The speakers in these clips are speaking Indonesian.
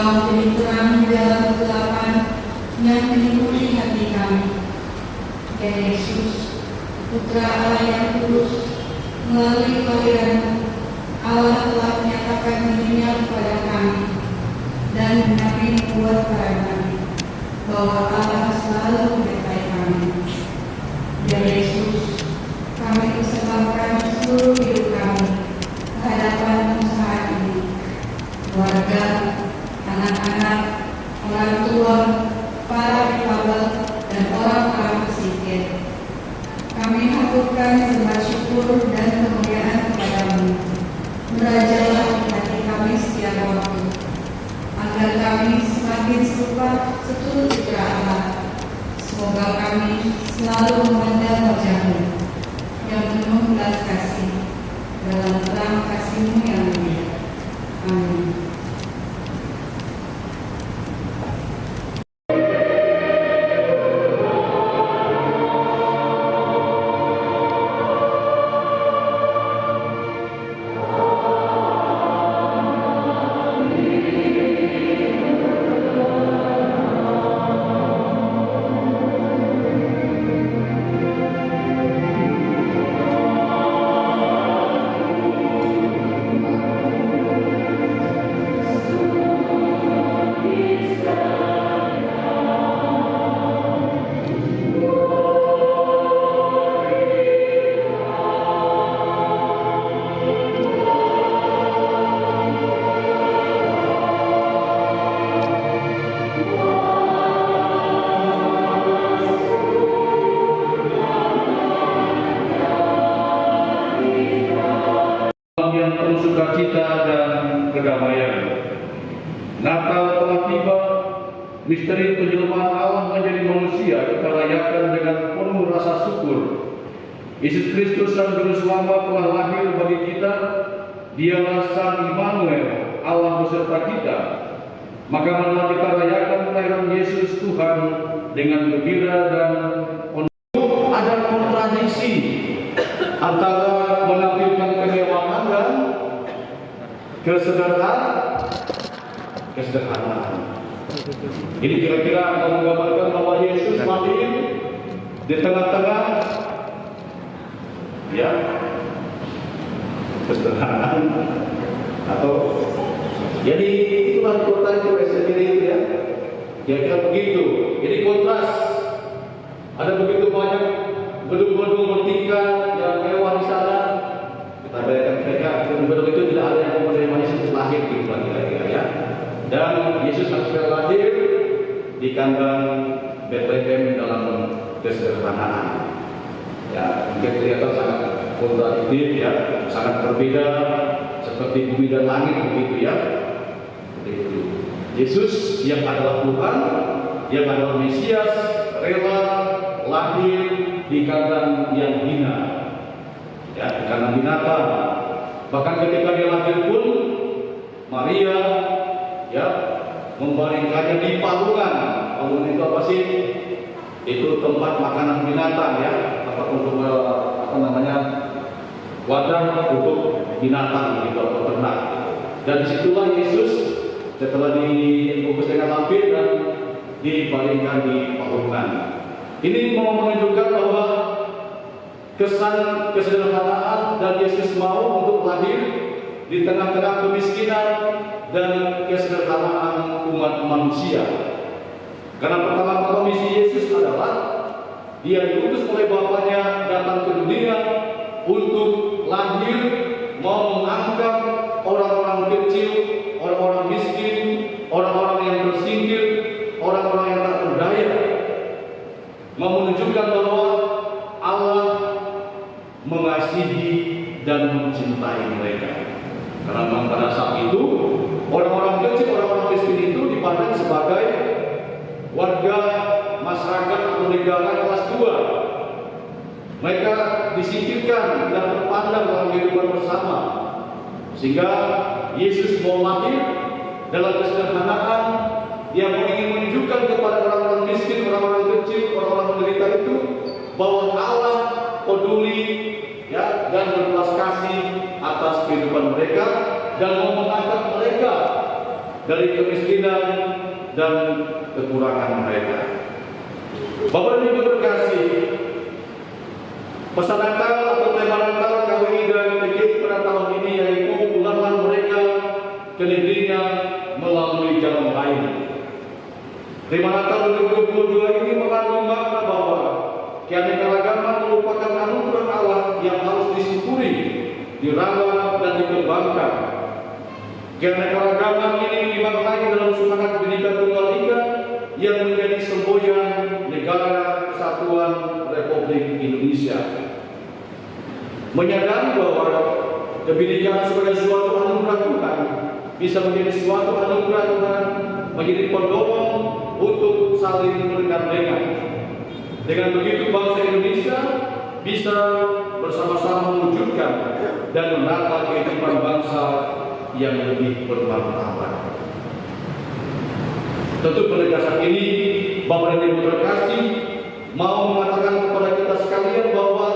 Engkau menjadi terang di dalam kegelapan yang menyelimuti hati kami. Ya Yesus, Putra Allah yang kudus, melalui kelahiran-Mu, Allah telah menyatakan dirinya kepada kami dan Nabi membuat para kami bahwa Allah selalu menyertai kami. Ya Yesus, kami persembahkan seluruh hidup kami kehadapan-Mu saat ini. Keluarga, anak-anak, orang tua, para difabel, dan orang-orang pesisir. Kami haturkan sembah syukur dan kemuliaan kepada-Mu. Merajalah di hati kami setiap waktu, agar kami semakin serupa seturut citra Allah. Semoga kami selalu memandang wajah-Mu yang penuh belas kasih dalam terang kasih-Mu yang mulia. Amin. Yang penuh sukacita dan kedamaian. Natal telah tiba, misteri penjelmaan Allah menjadi manusia kita rayakan dengan penuh rasa syukur. Yesus Kristus Sang Juru Selamat telah lahir bagi kita. Dialah Sang Immanuel, Allah beserta kita. Maka marilah kita rayakan kelahiran Yesus Tuhan dengan gembira dan penuh. Ada kontradiksi antara menampilkan kemewahan dan kesederhanaan. Ini kira-kira akan menggambarkan bahwa Yesus lahir di tengah-tengah ya kesederhanaan atau jadi itulah kota itu sendiri ya. Kira-kira begitu. Jadi kontras. Ada begitu banyak gedung-gedung bertingkat yang mewah di sana. Kita bayangkan mereka gedung-gedung itu tidak ada yang menerima Yesus lahir gitu kira-kira ya. Dan Yesus akan lahir di kandang Bethlehem dalam kesederhanaan. Ya, mungkin kelihatan sangat kontradiktif ya, sangat berbeda seperti bumi dan langit begitu ya. Begitu. Yesus yang adalah Tuhan, yang adalah Mesias, rela lahir di kandang yang hina, ya, di kandang binatang. Bahkan ketika dia lahir pun, Maria, ya, membaringkannya di palungan. Palungan itu apa sih? Itu tempat makanan binatang, ya, tempat untuk wadah untuk binatang, gitu, atau ternak. Dan disitulah Yesus setelah dibungkus dengan lampir dan dibaringkan di palungan. Ini mau menunjukkan bahwa kesan kesederhanaan dan Yesus mau untuk lahir di tengah-tengah kemiskinan dan kesederhanaan umat manusia. Karena pertama-tama misi Yesus adalah dia diutus oleh Bapaknya datang ke dunia untuk lahir, mau mengangkat orang-orang kecil, orang-orang miskin, orang-orang yang tersingkir, orang-orang yang tak berdaya. Mau menunjukkan bahwa Allah mengasihi dan mencintai mereka. Karena pada saat itu orang-orang kecil, orang-orang miskin itu dipandang sebagai warga masyarakat atau negara kelas 2. Mereka disingkirkan dan terpandang dalam kehidupan bersama. Sehingga Yesus mau lahir dalam kesederhanaan. Dia ingin menunjukkan kepada orang-orang miskin, orang-orang kecil, orang-orang menderita itu bahwa Allah peduli, ya, dan berbelas kasih atas kehidupan mereka dan mau mengangkat mereka dari kemiskinan dan kekurangan mereka. Bapak dan Ibu terkasih, pesan Natal atau tema Natal KWI dan PGRI pada tahun ini yaitu pulanglah mereka ke negerinya melalui jalan lain. Tema Natal 2022 ini mengandung makna bahwa keanekaragaman merupakan anugerah Allah yang harus disyukuri, dirawat dan dikembangkan. Keanekaragaman ini dimaknai dalam semangat Bhinneka Tunggal Ika yang menjadi semboyan Negara Kesatuan Republik Indonesia. Menyadari bahwa kebinekaan sebagai suatu anugerah Tuhan bisa menjadi suatu anugerah Tuhan, menjadi pendorong untuk saling bergandengan. Dengan begitu bangsa Indonesia bisa bersama-sama mewujudkan dan menata kehidupan bangsa yang lebih bermartabat. Tentu penegasan ini Bapak dan Ibu terkasih mau mengatakan kepada kita sekalian bahwa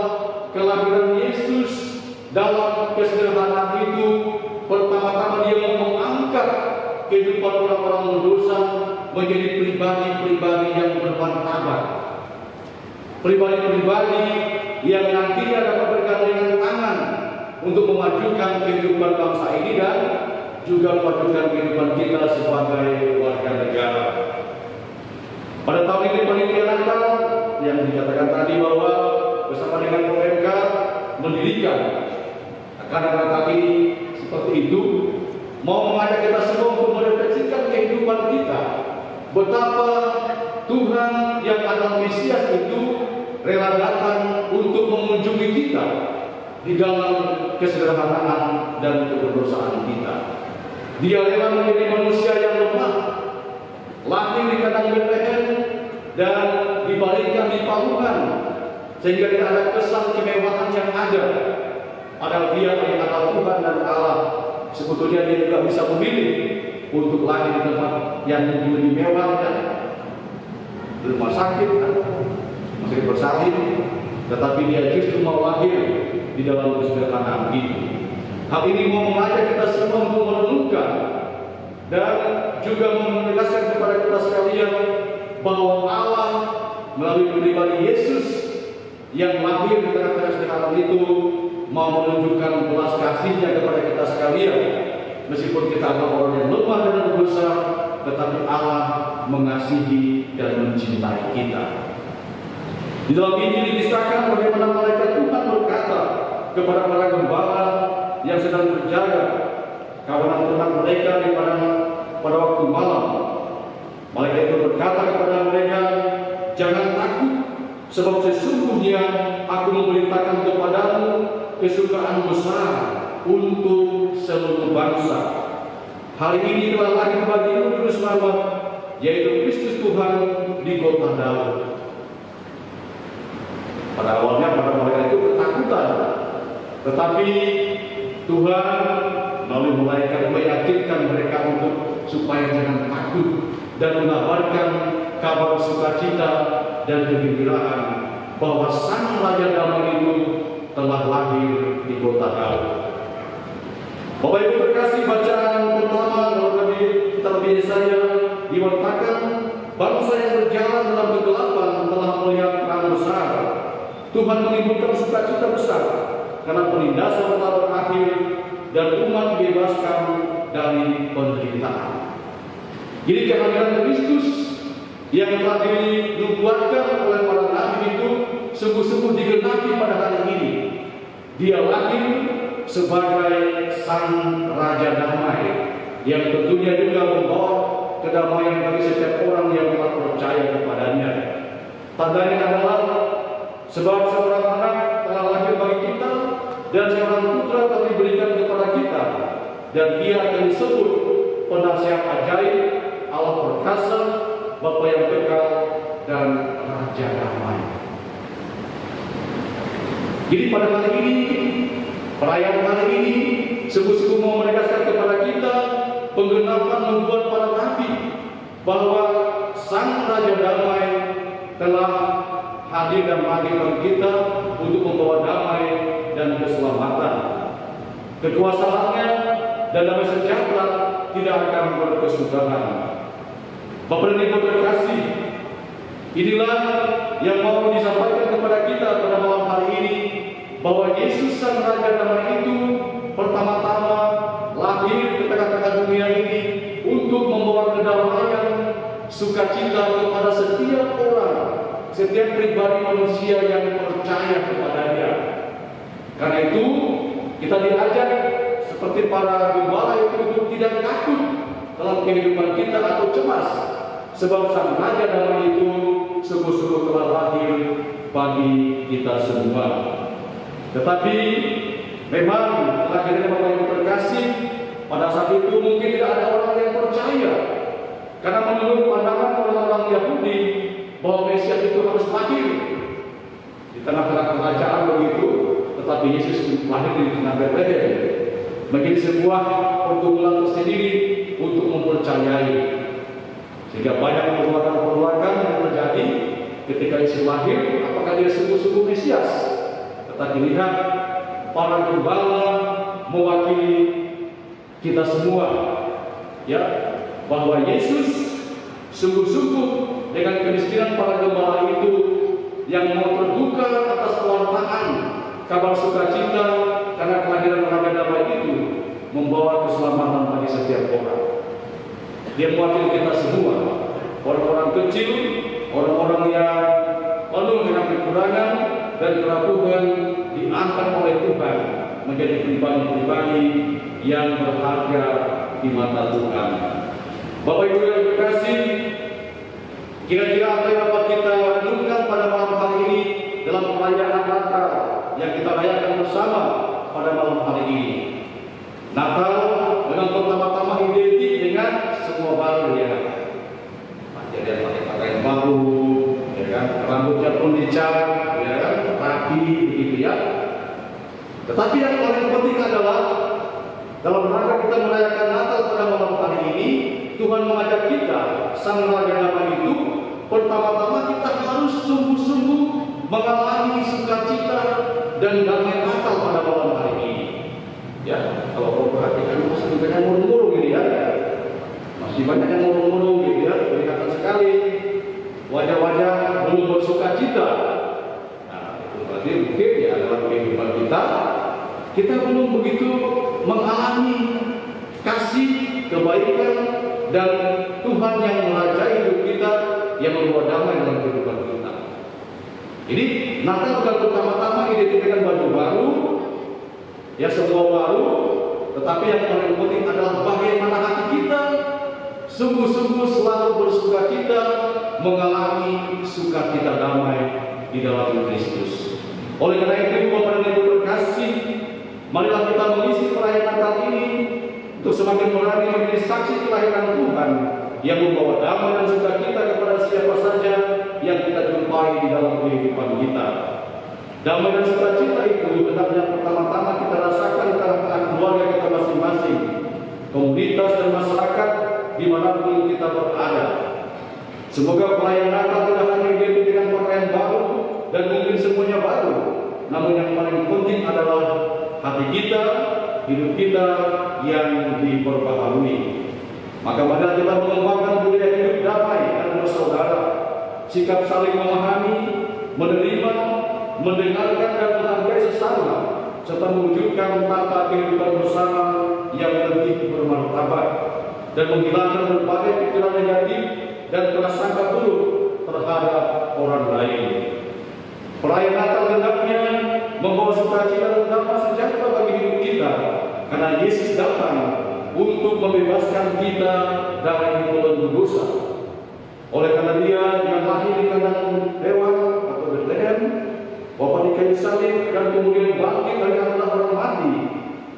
kelahiran Yesus dalam kesederhanaan itu pertama-tama dia mengangkat kehidupan orang-orang berdosa menjadi pribadi-pribadi yang bermartabat, pribadi-pribadi yang nantinya dapat bergandengan tangan untuk memajukan kehidupan bangsa ini dan juga memajukan kehidupan kita sebagai warga negara. Pada tahun ini panitia Natal yang dikatakan tadi bahwa bersama dengan PMK mendirikan akan tadi seperti itu mau mengajak kita semua untuk merefleksikan kehidupan kita, betapa Tuhan yang adalah Mesias itu rela datang untuk mengunjungi kita di dalam kesederhanaan dan keberdosaan kita. Dia rela menjadi manusia yang lemah, lahir di kandang Bethlehem dan dibaringkan di palungan, sehingga tidak ada kesan kemewahan yang ada. Padahal dia adalah Tuhan dan Allah. Sebetulnya dia juga bisa memilih untuk lahir di tempat yang lebih mewah dan di rumah sakit, masih bersalin, tetapi dia justru mau lahir di dalam kesederhanaan itu. Hal ini mau mengajak kita semua untuk merenungkan dan juga menegaskan kepada kita sekalian bahwa Allah melalui pribadi Yesus yang lahir di tengah-tengah kesederhanaan itu mau menunjukkan belas kasih-Nya kepada kita sekalian. Meskipun kita adalah orang yang lemah dan berdosa, tetapi Allah mengasihi dan mencintai kita. Di dalam Injil dikisahkan bagaimana malaikat Tuhan berkata kepada para gembala yang sedang berjaga kawanan ternak mereka di padang pada waktu malam. Malaikat itu berkata kepada mereka, jangan takut, sebab sesungguhnya aku memberitakan kepadamu kesukaan besar untuk seluruh bangsa. Hari ini telah lahir bagimu juru selamat, yaitu Kristus Tuhan di kota Daud. Pada awalnya para malaikat itu ketakutan, tetapi Tuhan melalui malaikat meyakinkan mereka untuk supaya jangan takut dan mengabarkan kabar sukacita dan kegembiraan bahwa Sang Raja Damai itu telah lahir di kota Daud. Bapak Ibu terkasih, bacaan pertama dalam kitab Yesaya diwartakan bangsa yang berjalan dalam kegelapan telah melihat terang besar. Tuhan menimbulkan sukacita besar karena penindasan telah berakhir dan umat dibebaskan dari penderitaan. Jadi kehadiran Kristus yang telah dinubuatkan oleh para nabi itu sungguh-sungguh digenapi pada hari ini. Dia lahir sebagai Sang Raja Damai yang tentunya juga membawa kedamaian bagi setiap orang yang telah percaya kepadanya. Tandanya adalah sebab seorang anak telah lahir bagi kita dan seorang putra telah diberikan kepada kita, dan dia akan disebut penasihat ajaib, Allah perkasa, Bapa yang kekal, dan Raja Damai. Jadi pada kali ini, perayaan kali ini sungguh-sungguh mau menegaskan kepada kita penggenapan nubuat para nabi bahwa Sang Raja Damai telah hadir dan lahir bagi kita untuk membawa damai dan keselamatan. Kekuasaannya dan damai sejahtera tidak akan berkesudahan. Bapak dan Ibu terkasih, inilah yang mau disampaikan kepada kita pada malam hari ini, bahwa Yesus Sang Raja Damai itu pertama-tama lahir ke tengah-tengah dunia ini untuk membawa kedamaian, sukacita kepada setiap orang, setiap pribadi manusia yang percaya kepadanya. Karena itu kita diajar seperti para gembala itu untuk tidak takut dalam kehidupan kita atau cemas, sebab Sang Raja Damai itu sungguh-sungguh telah lahir bagi kita semua. Tetapi memang akhirnya Bapak Ibu terkasih, pada saat itu mungkin tidak ada orang yang percaya, karena menurut pandangan orang-orang Yahudi bahwa Mesias itu harus lahir di tengah-tengah kerajaan begitu. Tetapi Yesus lahir di tengah Betlehem, menjadi sebuah pergumulan tersendiri untuk mempercayai, sehingga banyak penolakan yang terjadi ketika Yesus lahir. Apakah dia sungguh-sungguh Mesias? Tetapi lihat, para gembala mewakili kita semua, ya, bahwa Yesus sungguh-sungguh dengan kemiskinan para gembala itu yang mau terbuka atas pewartaan kabar sukacita karena kelahiran Raja Damai itu membawa keselamatan bagi setiap orang. Dia mewakili kita semua, orang-orang kecil, orang-orang yang penuh dengan kekurangan dan kerapuhan, diangkat oleh Tuhan menjadi pribadi-pribadi yang berharga di mata Tuhan. Bapak Ibu yang terkasih, kira-kira apa yang dapat kita renungkan pada malam hari ini dalam perayaan Natal yang kita rayakan bersama pada malam hari ini? Natal memang pertama-tama identik dengan semua baru, ya. Jadi pakai pakaian baru, ya kan, rambutnya pun dicat, ya kan, rapi, begitu ya. Tetapi yang paling penting adalah dalam rangka kita merayakan Natal pada malam hari ini, Tuhan mengajak kita, Sang Raja Damai itu, pertama-tama kita harus sungguh-sungguh mengalami sukacita dan damai Natal pada malam hari ini. Ya, kalau kau perhatikan masih banyak yang murung-murung gitu ya. Masih banyak yang murung-murung gitu ya. Kelihatan sekali wajah-wajah belum bersukacita. Nah, itu berarti mungkin ya dalam kehidupan kita belum begitu mengalami kasih, kebaikan, dan Tuhan yang merajai hidup kita, yang membawa damai dalam kehidupan kita. Ini Natal bukan pertama-tama identik dengan baju baru, ya semua baru, tetapi yang paling penting adalah bagaimana hati kita sungguh-sungguh selalu bersukacita, mengalami sukacita damai di dalam Kristus. Oleh karena itu, Bapak dan Ibu terkasih, marilah kita mengisi perayaan Natal ini untuk semakin berani menjadi saksi kelahiran Tuhan yang membawa damai dan sukacita kepada siapa saja yang kita jumpai di dalam kehidupan kita. Damai dan sukacita itu hendaknya pertama-tama kita rasakan di tengah-tengah keluarga kita masing-masing, komunitas dan masyarakat dimanapun kita berada. Semoga perayaan Natal tidak hanya identik dengan pakaian baru dan mungkin semuanya baru, namun yang paling penting adalah hati kita, hidup kita yang diperbaharui. Maka marilah kita mengembangkan budaya hidup damai dan bersaudara, sikap saling memahami, menerima, mendengarkan dan menghargai sesama, serta mewujudkan tata kehidupan bersama yang lebih bermartabat dan menghilangkan berbagai pikiran negatif dan prasangka buruk terhadap orang lain. Perayaan Natal hendaknya membawa sukacita dan damai sejahtera bagi hidup kita, karena Yesus datang untuk membebaskan kita dari belenggu dosa. Oleh karena Dia yang lahir di kandang hewan atau Betlehem, wafat di kayu salib, dan kemudian bangkit dari antara orang mati,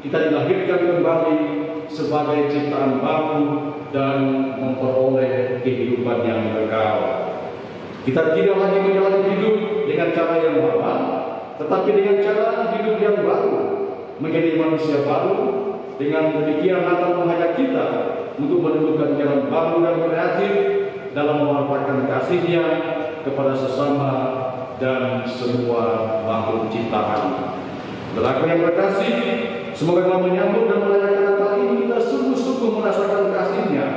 kita dilahirkan kembali sebagai ciptaan baru dan memperoleh kehidupan yang kekal. Kita tidak lagi menjalani hidup dengan cara yang lama, tetapi dengan cara hidup yang baru, menjadi manusia baru. Dengan demikian Natal mengajak kita untuk menemukan jalan baru dan kreatif dalam memanfaatkan kasih-Nya kepada sesama dan semua makhluk ciptaan. Saudaraku yang terkasih, semoga dalam menyambut dan merayakan Natal ini kita sungguh-sungguh sungguh merasakan kasih-Nya,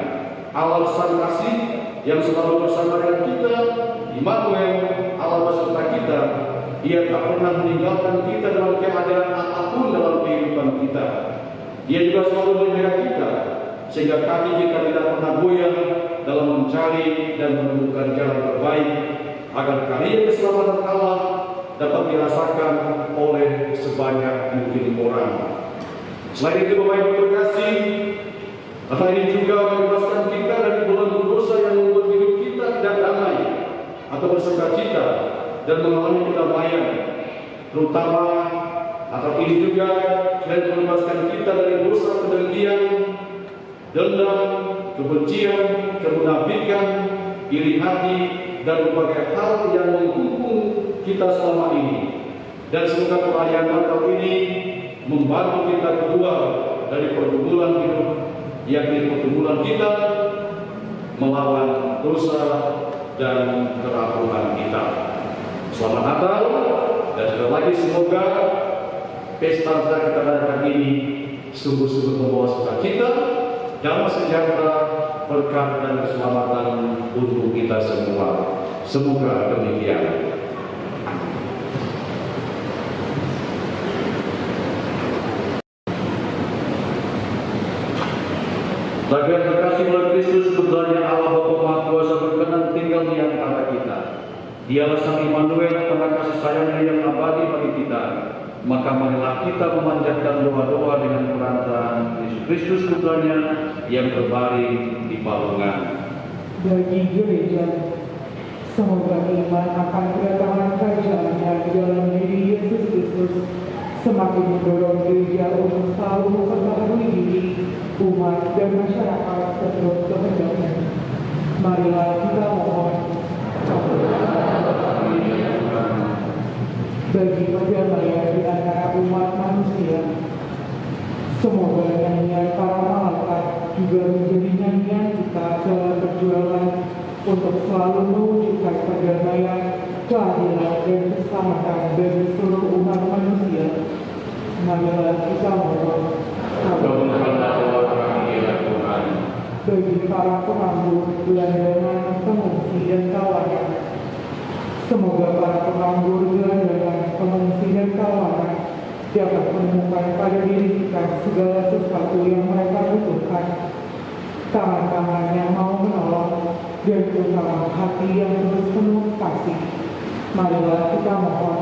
alasan kasih yang selalu bersama dengan kita, Immanuel, Allah beserta kita. Ia tak pernah meninggalkan kita dalam keadaan apapun dalam kehidupan kita. Dia juga selalu menjaga kita, sehingga kami jika tidak pernah goyah dalam mencari dan menemukan jalan terbaik, agar karya keselamatan Allah dapat dirasakan oleh sebanyak mungkin orang. Selain itu, Bapak Ibu terkasih, hal ini juga membebaskan kita dari belenggu dosa yang membuat hidup kita tidak damai atau bersukacita dan mengalami kedamaian, terutama atau ini juga selain membebaskan kita dari dosa kedengkian, dendam, kebencian, kemunafikan, iri hati, dan berbagai hal yang menghukum kita selama ini. Dan semoga perayaan Natal ini membantu kita keluar dari pergumulan hidup, yakni pergumulan kita melawan dosa dan kerapuhan kita. Selamat Natal, dan sekali lagi semoga pesta Natal kita adakan ini sungguh-sungguh membawa sukacita, damai sejahtera, berkah dan keselamatan untuk kita semua. Semoga demikian. Bagian terkasih oleh Kristus, putranya Allah Bapa Maha Kuasa berkenan tinggal di antara kita. Dialah Sang Immanuel, tanda kasih sayangnya yang abadi bagi kita. Maka marilah kita memanjatkan doa-doa dengan perantaraan Yesus Kristus putranya yang berbaring di palungan. Bagi gereja, semoga iman akan kedatangan kerajaannya di dalam diri Yesus Kristus semakin mendorong gereja untuk selalu memperbaharui diri, umat dan masyarakat seturut kehendaknya. Marilah kita mohon. Bagi perdamaian di antara umat manusia, semoga nyanyian para malaikat juga menjadi nyanyian kita dalam perjuangan untuk selalu mewujudkan perdamaian, keadilan dan keselamatan bagi seluruh umat manusia. Marilah kita mohon. Bagi para penganggur, gelandangan, pengungsi dan kawanan, semoga para penganggur, gelandangan, pengungsi dan kawanan dapat menemukan pada diri kita segala sesuatu yang mereka butuhkan, tangan-tangan yang mau menolong, dan terutama hati yang terus penuh kasih. Marilah kita mohon.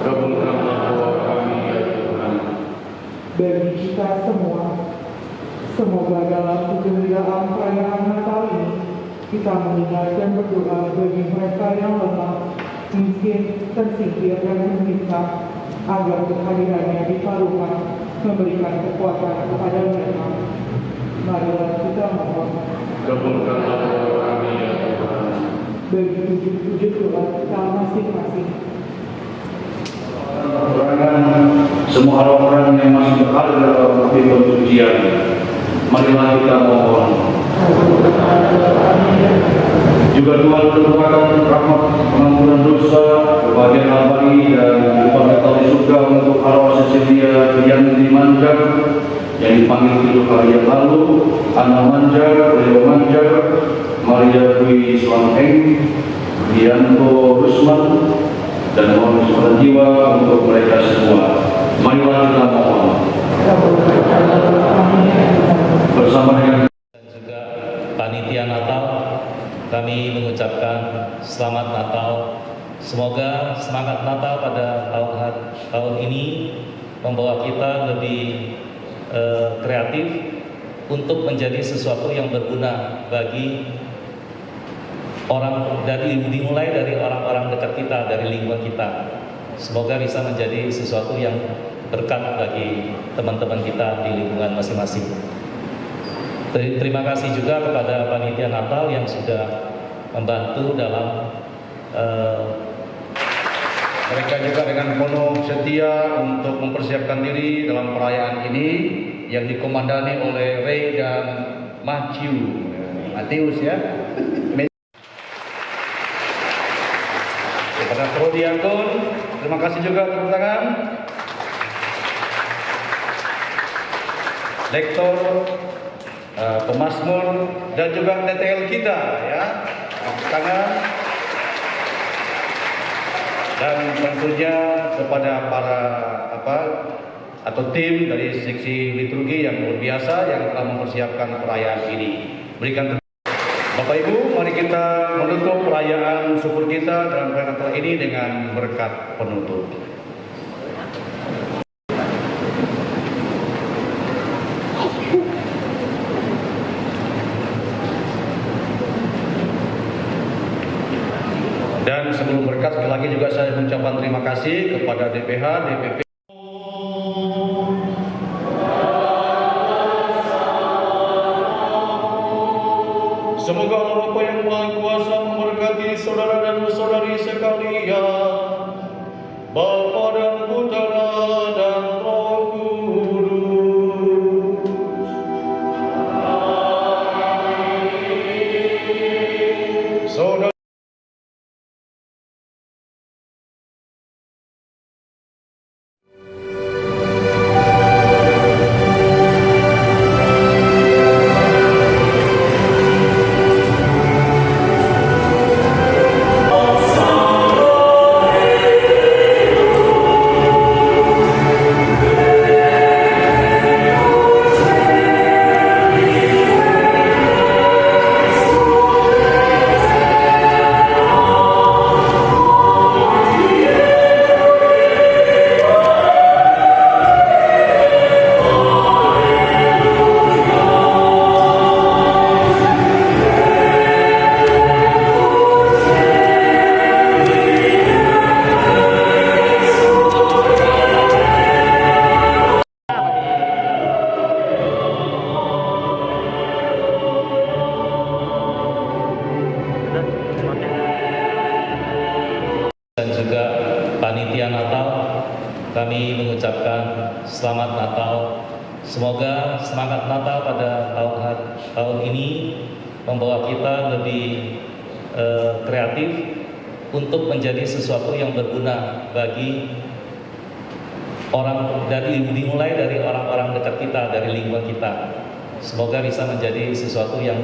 Kabulkanlah doa kami ya Tuhan. Bagi kita semua, semoga dalam kegembiraan perayaan Natal ini kita mengingat dan berdoa bagi mereka yang lemah, miskin, tersingkir dan menderita, agar kehadirannya di palungan memberikan kekuatan kepada mereka. Marilah kita mohon. Kabulkanlah doa kami ya Tuhan. Bagi wujud-wujud doa kita masing-masing, semua orang-orang yang masih berada dalam api pensucian, marilah kita mohon. Juga Tuhan merupakan rahmat pengampunan dosa, kebahagiaan abadi dan kehidupan kekal di surga untuk arwah Cecilia Rianti Manjar yang dipanggil 7 hari yang lalu, Anna Manjar, Leo Manjar, Maria Dwi Slangeng, Dianto Rusman, dan mohon keselamatan jiwa untuk mereka semua. Marilah kita mohon. Bersama dengan dan juga panitia Natal, kami mengucapkan selamat Natal. Semoga semangat Natal pada tahun ini membawa kita lebih kreatif untuk menjadi sesuatu yang berguna bagi orang, dimulai dari orang-orang dekat kita, dari lingkungan kita. Semoga bisa menjadi sesuatu yang berkat bagi teman-teman kita di lingkungan masing-masing. Terima kasih juga kepada panitia Natal yang sudah membantu dalam mereka juga dengan penuh setia untuk mempersiapkan diri dalam perayaan ini yang dikomandani oleh Ray dan Matius ya. Kepada Prodiakon, terima kasih juga tepuk tangan. Lektor pemazmur dan juga DTL kita ya, tangan. Dan tentunya kepada para atau tim dari seksi liturgi yang luar biasa yang telah mempersiapkan perayaan ini. Berikan Bapak Ibu, mari kita menutup perayaan syukur kita dalam perayaan Natal ini dengan berkat penutup. Dan sebelum berkat, sekali lagi juga saya mengucapkan terima kasih kepada DPH, DPP. Semoga Allah Bapa yang Maha Kuasa memberkati saudara dan saudari sekalian, Bapa dan Putera dan Roh Kudus. Saudara dan juga panitia Natal, kami mengucapkan selamat Natal. Semoga semangat Natal pada tahun ini membawa kita lebih kreatif untuk menjadi sesuatu yang berguna bagi orang, dimulai dari orang-orang dekat kita, dari lingkungan kita. Semoga bisa menjadi sesuatu yang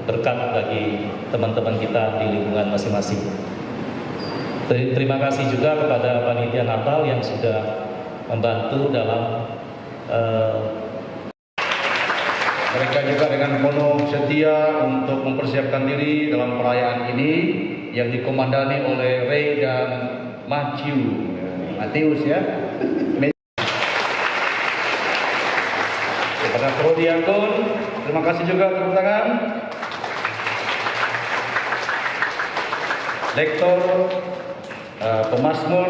berkat bagi teman-teman kita di lingkungan masing-masing. Terima kasih juga kepada panitia Natal yang sudah membantu dalam mereka juga dengan penuh setia untuk mempersiapkan diri dalam perayaan ini yang dikomandani oleh Ray dan Matius ya. Kepada Prodiakon, terima kasih juga tepuk tangan. Lektor, pemazmur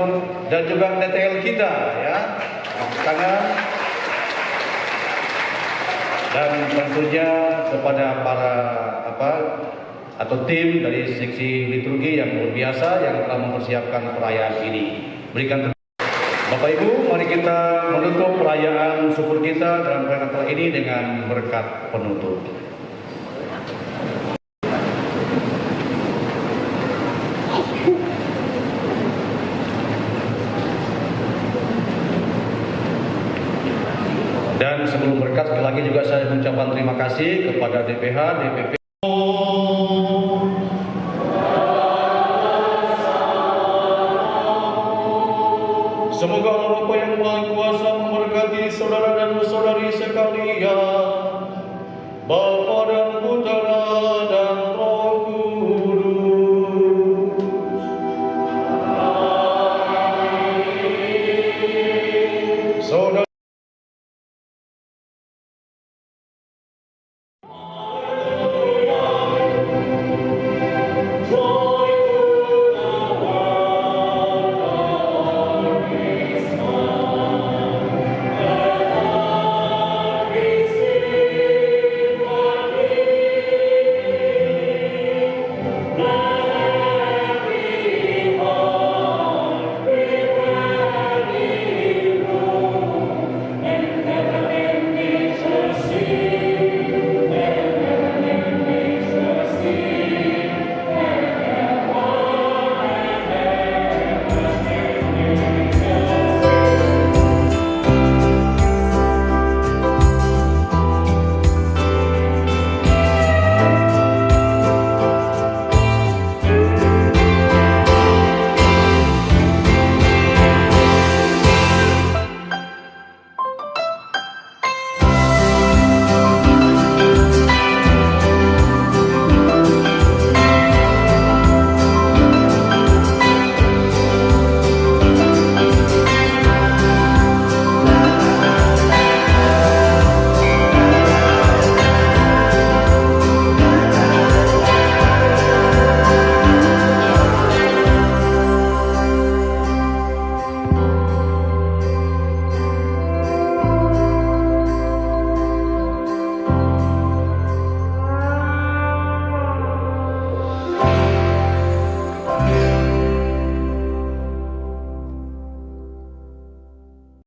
dan juga DTL kita ya, tangan. Dan tentunya kepada para atau tim dari seksi liturgi yang luar biasa yang telah mempersiapkan perayaan ini. Berikan Bapak Ibu, mari kita menutup perayaan syukur kita dalam perayaan Natal ini dengan berkat penutup. Dan sebelum berkat, sekali lagi juga saya mengucapkan terima kasih kepada DPH, DPP. Semoga Allah Bapa yang Maha Kuasa memberkati saudara